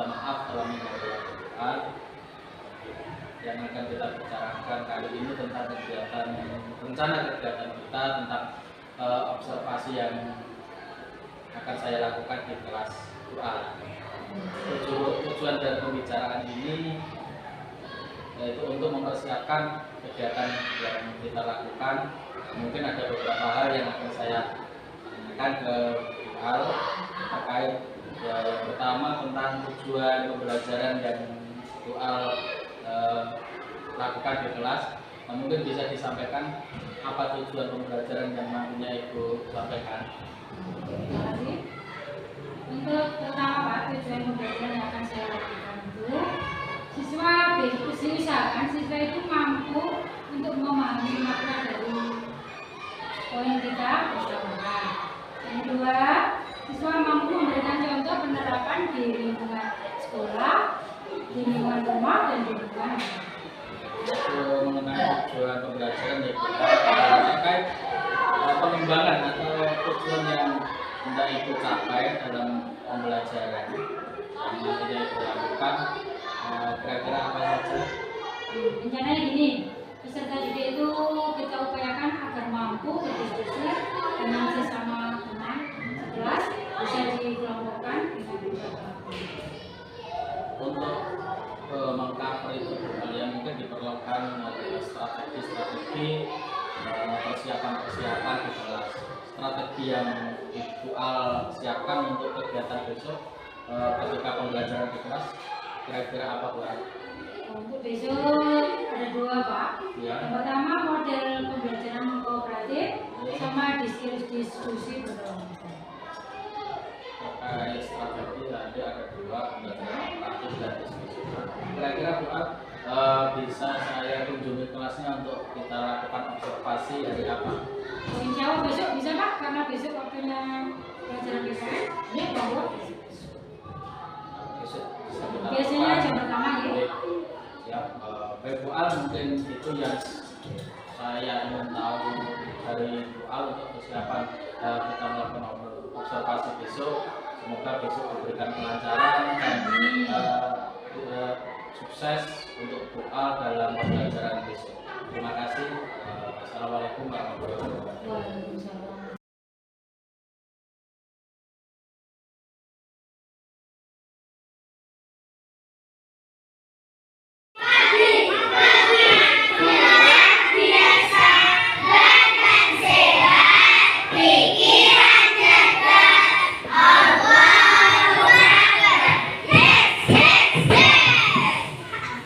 minta maaf kalau mengganggu. Yang akan kita bicarakan kali ini tentang rencana kegiatan kita tentang observasi yang akan saya lakukan di kelas UA. Tujuan dari pembicaraan ini yaitu untuk mempersiapkan kegiatan yang kita lakukan. Mungkin ada beberapa hal yang akan saya tanyakan ke UA terkait yang pertama tentang tujuan pembelajaran yang UA lakukan di kelas. Mungkin bisa disampaikan apa tujuan pembelajaran yang nantinya Ibu sampaikan. Terima kasih. Untuk pertama Pak, tujuan pembelajaran yang akan saya lakukan itu siswa diusahakan siswa itu mampu untuk memahami makna dari poin kita bersama. Yang kedua, siswa mampu memberikan contoh penerapan di lingkungan sekolah, di lingkungan rumah, dan di lingkungan mengenai tujuan pembelajaran ya terkait pengembangan atau tujuan yang hendak Ibu capai dalam pembelajaran yang nantinya Ibu lakukan, kira-kira apa saja? Rencananya gini, peserta didik itu kita upayakan agar mampu berdiskusi dengan sesama teman sekelas, bisa dikelompokkan dengan beberapa. Untuk mengcover itu yang mungkin diperlukan strategi persiapan di kelas. Strategi yang Ibu siapkan untuk kegiatan besok ketika pembelajaran di kelas, kira-kira apa Bu? Untuk besok ada dua Pak. Ya. Yang pertama model pembelajaran kooperatif sama diskusi berkelompok. Terkait strategi tadi ada dua, pembelajaran kooperatif dan diskusi. Kira-kira Bu bisa saya kunjungi kelasnya untuk kita lakukan observasi dari apa? Insya Allah besok bisa Pak, karena besok waktunya pelajaran PKN. Ini bahwa Besok bisa kita biasanya lakukan. jam pertama ya. Siap. Baik Bu mungkin itu yang saya ingin tahu dari Bu untuk persiapan kita melakukan observasi besok. Semoga besok diberikan kelancaran dan sukses untuk Bu dalam pembelajaran besok. Terima kasih. Assalamualaikum warahmatullahi wabarakatuh. Waalaikumsalam.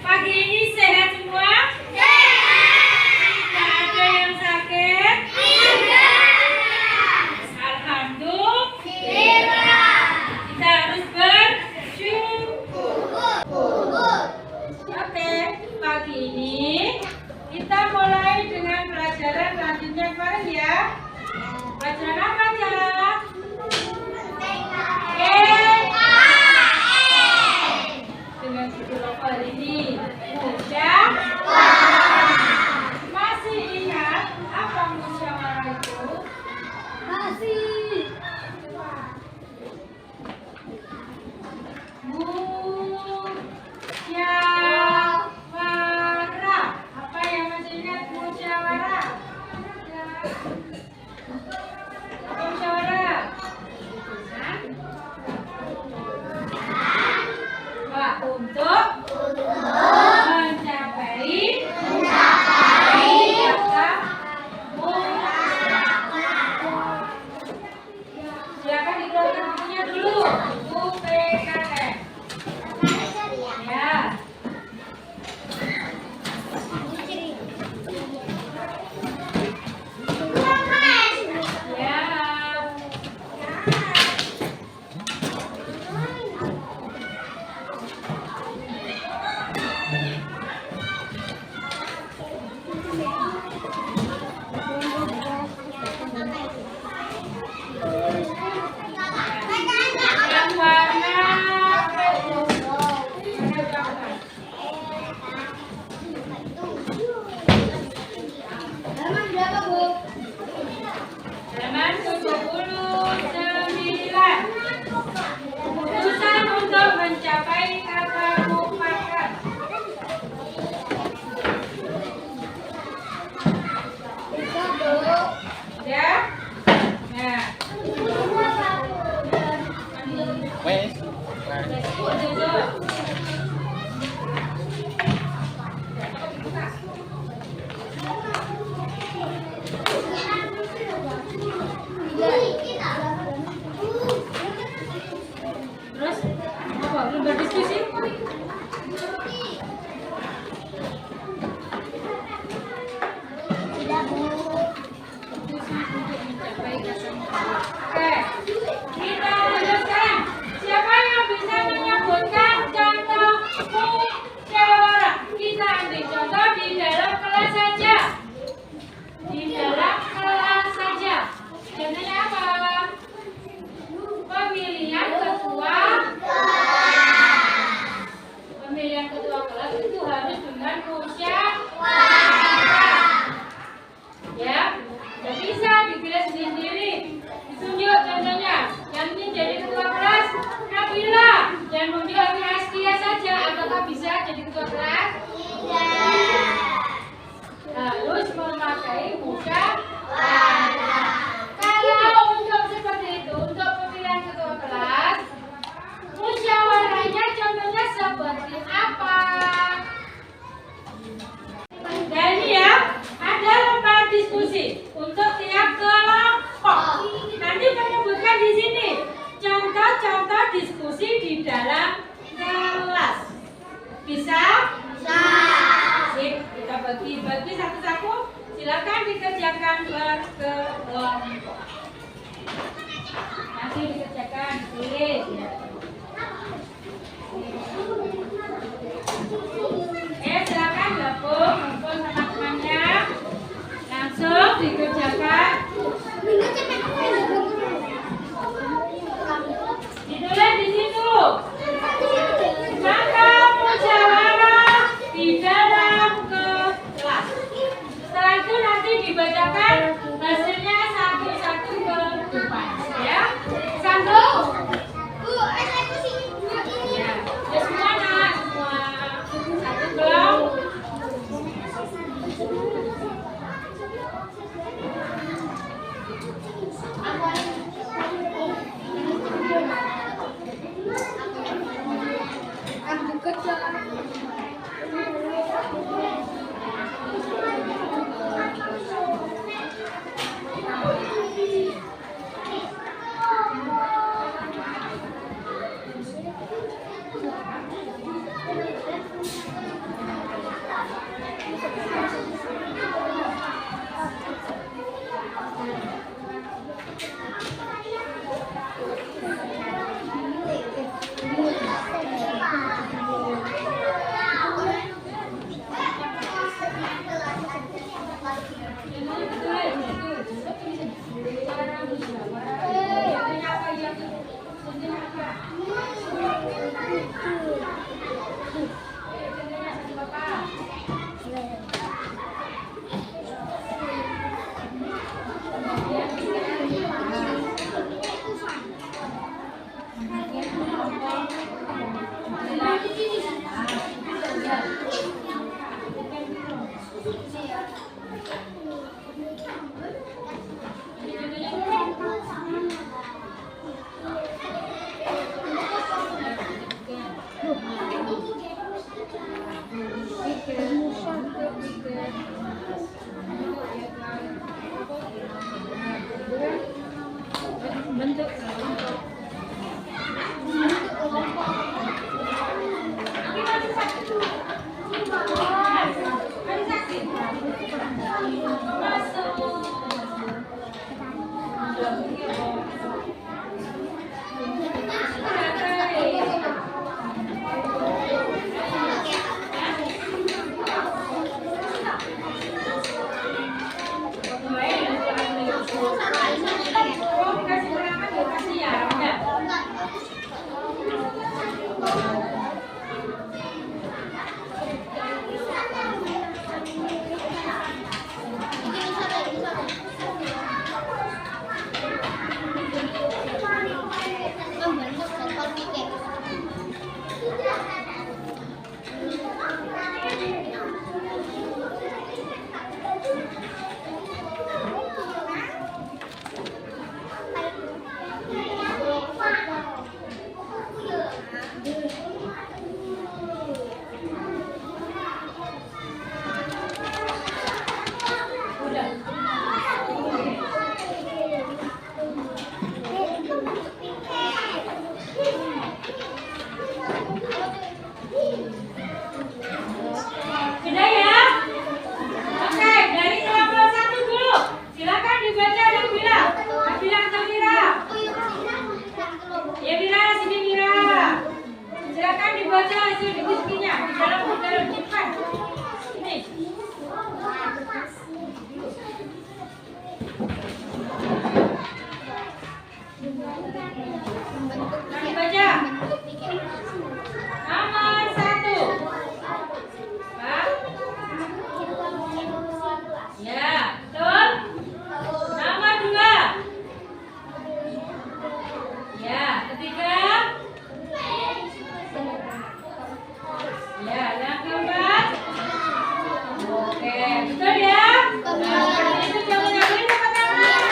Pagi ini sehat semua? Tak ada yang sakit? Belum berdiskusi? Tidak, Bu. Oke, kita lanjut sekarang. Siapa yang bisa menyebutkan contoh musyawarah? Kita ambil contoh di dalam kelas saja. Di dalam kelas saja. Contohnya apa? Pemilihan ketua. Pemilihan ketua kelas itu harus dengan musyawarah. Ya, nggak bisa dipilih sendiri. Ditunjuk contohnya, yang ingin jadi ketua kelas Nabila, dan menunjuk Astia saja. Apakah bisa jadi ketua kelas? Tidak. Harus memakai musyawarah. Kalau untuk seperti itu, untuk pemilihan ketua kelas, musyawarahnya contohnya seperti apa? Dan ini ya, ada lembar diskusi untuk tiap kelompok. Nanti menyebutkan di sini contoh-contoh diskusi di dalam kelas. Bisa? Sip, kita bagi satu-satu. Silakan dikerjakan berkelompok. Nanti dikerjakan tulis. Silakan gabung sama temannya. Langsung dikerjakan. Ditulis di situ. Maka musyawarah di dalam kelas. Setelah itu nanti dibacakan hasilnya satu-satu ke depan. Ya, sambung. Ya, semua nak, semua satu kelompok. Bentuk Sudah ya? Oke, dari kelompok 1 dulu. Silakan dibaca dan bilang. Bilang atau Mira? Ya Mira, sini Mira. Silakan dibaca hasil diskusinya di dalam cepat. Ini. Dibaca. Nomor 1. Pak. Ya, betul. Nomor 2. Ya, ketiga. Ya, yang keempat. Oke, betul ya. Nah, seperti itu jawabannya. Beri tepuk tangan.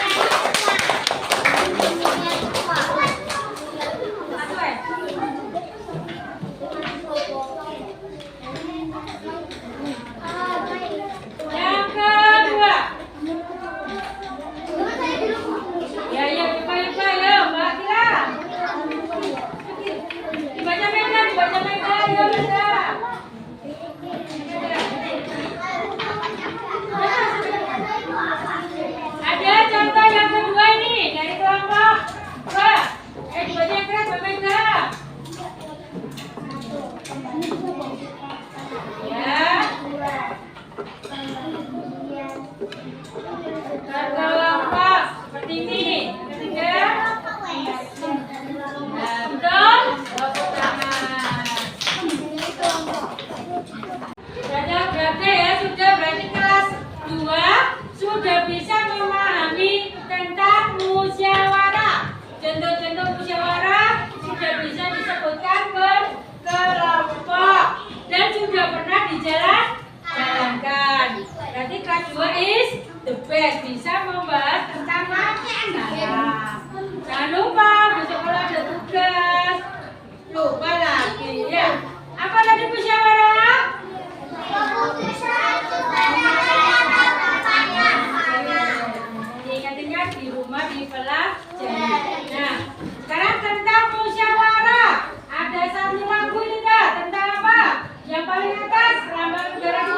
Satu, yang kedua. Ya, ya, lupa, ya, Mbak Kira. Dibaca Mega, ya, baca. Ada contoh yang kedua ini dari kelompok 2. Dibaca yang keras, Mbak Mega. Ya. Kelompok seperti ini. Ketiga. Nah, betul. Tepuk tangan. Berarti ya, sudah berarti kelas 2 sudah bisa memahami tentang musyawarah. Contoh-contoh musyawarah sudah bisa disebutkan berkelompok dan sudah pernah dijalankan. Berarti kelas 2 is the best, bisa membahas tentang musyawarah. Jangan lupa besok kalau ada tugas, lupa lagi ya. Apa tadi musyawarah? Ingat-ingat di rumah dipelajari. Nah, sekarang tentang musyawarah. Ada satu lagu ini enggak? Tentang apa? Yang paling atas, lambang negara 2.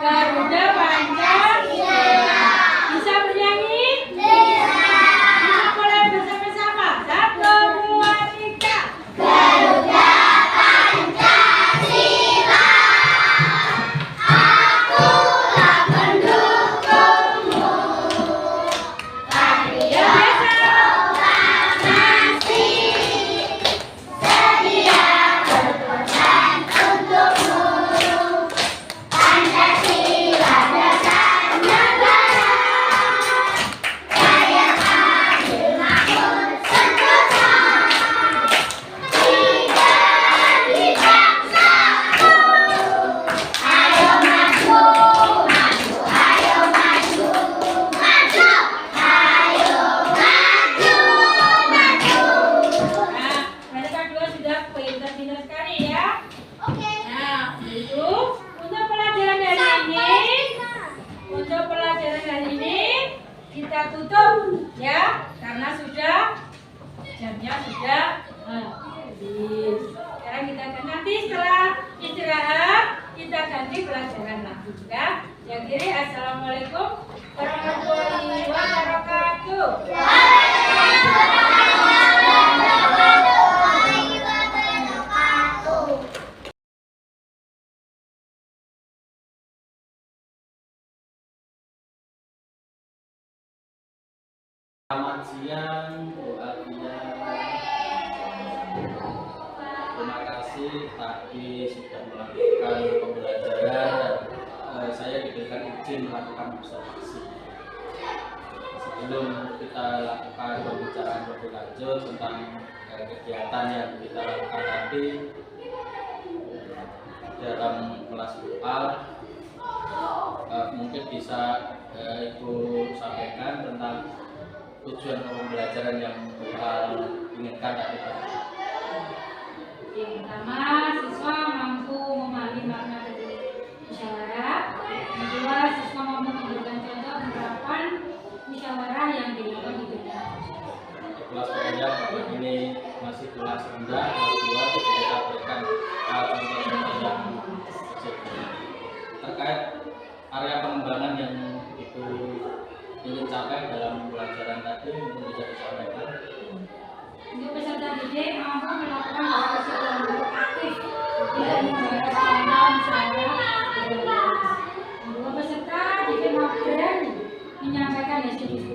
Garuda Pancasila. Bisa bernyanyi? Bisa mulai bersama-sama. 1, 2, 3. Garuda Pancasila. Akulah pendukungmu. Rakyat proklamasi. Sedia berkorban untukmu. Pancasila dasar negara. Raya adil makmur sentosa. Tidak dipaksaku. Ayo maju, maju, ayo maju, maju, ayo maju, maju. Nah, mereka dua sudah pintar-pintar sekali ya. Oke. Nah, itu untuk pelajaran hari ini kita tutup ya, karena sudah jamnya sudah habis. Sekarang kita akan nanti setelah istirahat kita ganti pelajaran lagi ya. Yang kiri, assalamualaikum warahmatullahi wabarakatuh. Selamat siang, Bu Atia. Terima kasih tadi sudah melakukan pembelajaran dan saya diberikan izin melakukan observasi. Sebelum kita lakukan pembicaraan lebih lanjut tentang kegiatan yang kita lakukan tadi dalam kelas UAL, mungkin bisa Ibu sampaikan tentang tujuan pembelajaran yang UAL inginkan tadi. Yang pertama, siswa mampu memahami makna dari musyawarah. Yang kedua, siswa mampu memberikan contoh penerapan musyawarah yang dilakukan di dunia. Kelas pelajar ini masih kelas rendah, kelas 2 kita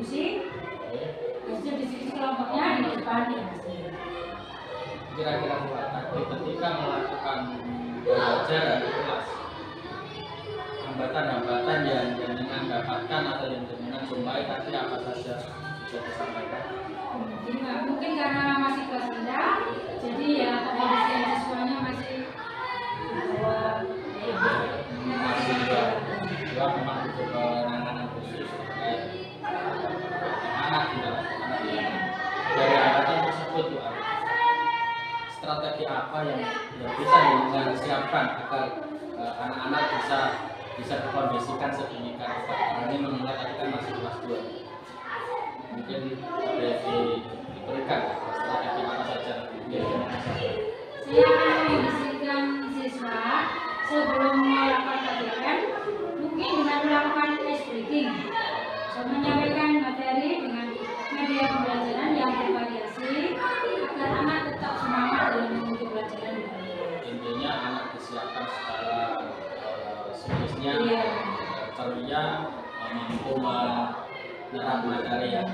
diskusi. Oke. Hasil diskusi kelompoknya di depan ya. Kira-kira tadi ketika melakukan pembelajaran di kelas, hambatan-hambatan yang jenengan dapatkan atau yang jenengan jumpai tadi apa saja bisa disampaikan? Jadi mungkin karena masih kelas rendah, jadi ya kondisi siswanya masih di bawah Masih juga memang butuh penanganan khusus terkait anak di dalam anak ini. Dari hambatan tersebut juga strategi apa yang bisa jenengan siapkan agar anak-anak bisa dikondisikan sedemikian rupa. Ini mengingat tadi kan masih kelas 2. Mungkin ada yang diberikan strategi apa saja yang saya akan mengisikan siswa sebelum melakukan KBM, mungkin dengan melakukan ice breaking, menyampaikan materi dengan media pembelajaran yang bervariasi agar anak tetap semangat dalam mengikuti pelajaran di bawah. intinya anak disiapkan secara psikisnya ceria, mampu menyerap materi yang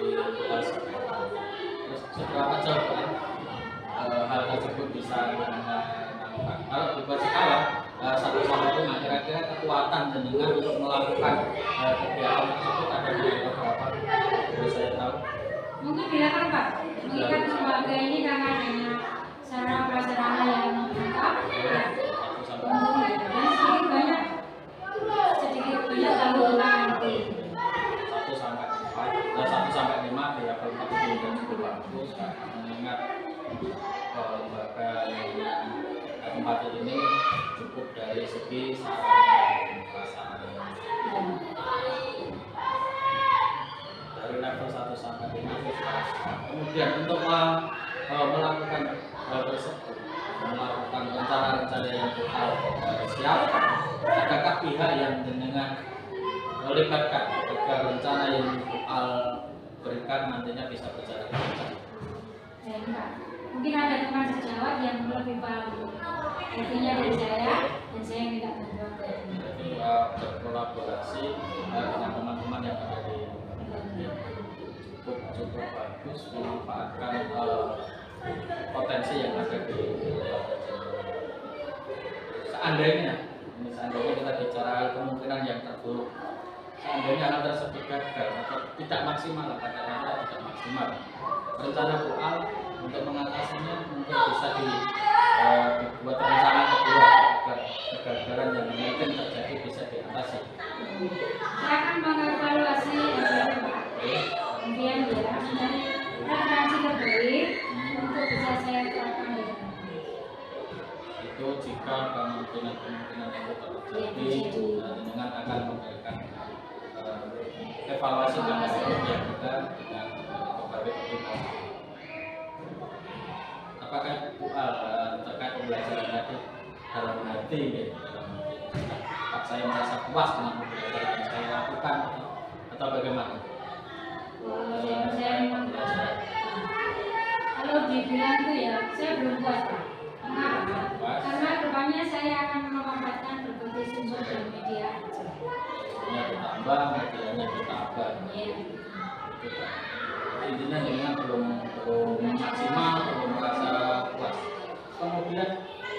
dibahas. Terus seberapa jauh kan hal tersebut bisa dilakukan? Kalau dibuat skala 1-5, kira-kira kekuatan jenengan untuk melakukan kegiatan tersebut ada di level berapa? Boleh saya tahu? Mungkin dilakukan Pak, mengingat lembaga ini karena adanya sarana prasarana yang lengkap, ya, dan sedikit banyak tahu tentang itu. 1-5 di level 4 itu cukup bagus, mengingat lembaga yang tempat ini cukup dari segi sarana prasarana. Dari level 1-5. Kemudian untuk melakukan hal tersebut, melakukan rencana-rencana yang total siap, adakah pihak yang dengan melibatkan agar rencana yang total berikan nantinya bisa berjalan lancar? Ya, Pak. Mungkin ada teman sejawat yang lebih paham artinya dari saya, dan saya minta bantuan dari Jadi berkolaborasi dengan teman-teman yang ada di cukup bagus memanfaatkan potensi yang ada di seandainya kita bicara kemungkinan yang terburuk, seandainya hal tersebut gagal atau tidak maksimal, katakanlah tidak maksimal, rencana PUAL untuk mengatasinya mungkin bisa dibuat rencana kedua agar kegagalan yang mungkin terjadi bisa diatasi. saya akan mengevaluasi kemudian ya mencari referensi terbaik untuk bisa saya terapkan di dalam. Itu jika kemungkinan itu terjadi, dengan akan memberikan evaluasi terhadap yang kita dengan berbagai pertimbangan. Apakah terkait pembelajaran tadi dalam hati, apakah saya merasa puas dengan pembelajaran yang saya lakukan atau bagaimana? Saya memang kalau dibilang itu ya saya belum puas Pak. Kenapa? Karena depannya saya akan memanfaatkan berbagai sumber dan media. Medianya ditambah, medianya ditambah. Intinya dengan belum maksimal, belum merasa puas. Kemudian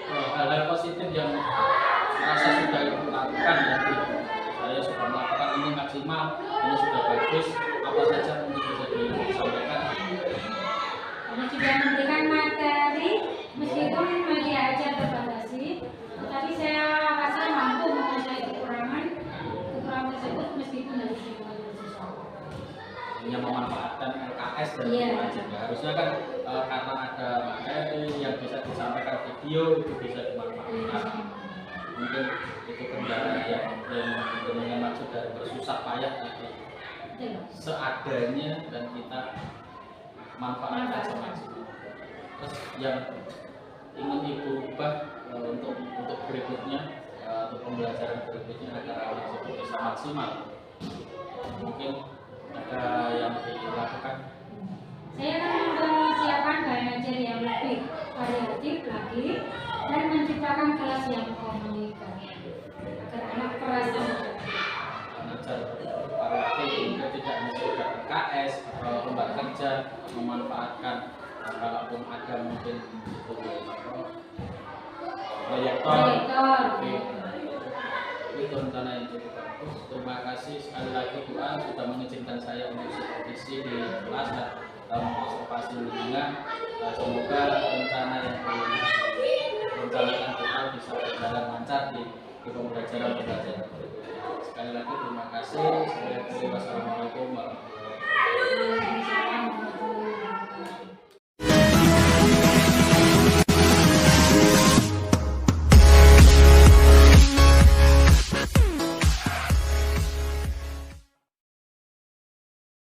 hal-hal positif yang merasa sudah ibu lakukan, jadi saya sudah melakukan ini maksimal, ini sudah bagus, apa saja mungkin bisa disampaikan? Kami sudah memberikan materi meskipun media aja terbatasi, tapi saya rasa mampu menguasai kekurangan tersebut meskipun harus dibantu siswa. Hanya memanfaatkan LKS dan wajib. Harusnya kan karena ada materi yang bisa disampaikan video itu bisa dimanfaatkan. Mungkin itu kendala yang dengan maksud dari bersusah payah tadi seadanya dan kita manfaatkan semaksimal. Terus yang ingin ibu ubah untuk berikutnya, untuk pembelajaran berikutnya agar hal tersebut bisa maksimal, mungkin ada yang dilakukan. Saya akan mempersiapkan bahan ajar yang lebih variatif lagi dan menciptakan kelas yang komunikatif agar anak merasa Ajar variatif tidak hanya sekedar saja memanfaatkan kalaupun ada mungkin itu proyektor. Oke. Itu rencana yang cukup bagus. Terima kasih sekali lagi Bu An sudah mengizinkan saya untuk supervisi di kelas dan observasi lingkungan. Semoga rencana yang direncanakan kita bisa berjalan lancar di pembelajaran berikutnya. Sekali lagi terima kasih. Wassalamualaikum warahmatullahi wabarakatuh.